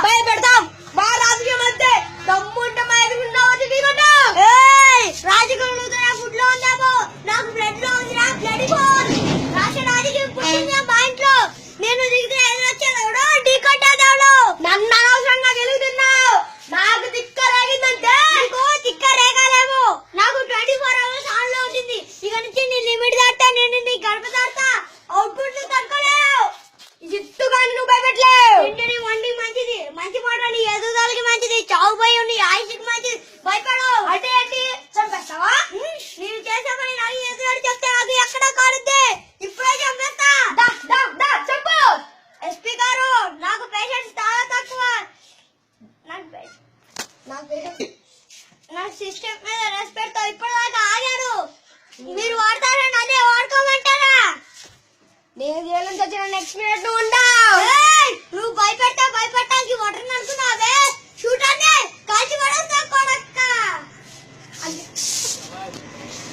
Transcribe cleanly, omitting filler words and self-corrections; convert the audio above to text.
భయపెడతాం మా రాజకీయం అంతే దమ్ముంటే మా రాజకీయంలో గుడ్లో ఉందాము నాకు బ్లడ్ లో ఉంది రాజకీయం పుట్టింది మా ఇంట్లో నేను దిగితే వచ్చేదాడు ఢీ కొట్టేదాడు నన్ను అనవసరంగా గెలుగుతున్నావు నాకు తిక్క రేగిందంటే తిక్క రేగాలేమో నాకు 24 hours ఆన్ లో ఉంటుంది ఇక నుంచి నీ లిమిట్ దాటా నేను నీ గడప దాటా అవుట్పుట్ తట్టుకోలేవు జిత్తుగా నువ్వు భయపెట్టలేవు ఇంటిని వండి మంచిది మంచి మాట నీ ఎదుగుదలకి మంచిది చావు భయం నీ ఆయుష్కి మంచిది భయపడవు అంటే ఏంటి చంపేస్తావా నేను చేసే పని నాకు ఎదురు చెప్తే నాకు ఎక్కడ కాలుద్ది ఇప్పుడే చంపేస్తా చెప్పు ఎస్పీ గారు నాకు పేషెంట్స్ చాలా తక్కువ నాకు సిస్టమ్ మీద రెస్పెక్ట్ తో ఇప్పటిదాకా ఆగాడు మీరు వాడతారని అదే వాడుకోమంటారా నేను జైలు నుంచి వచ్చిన నెక్స్ట్ మినిట్ ఉండా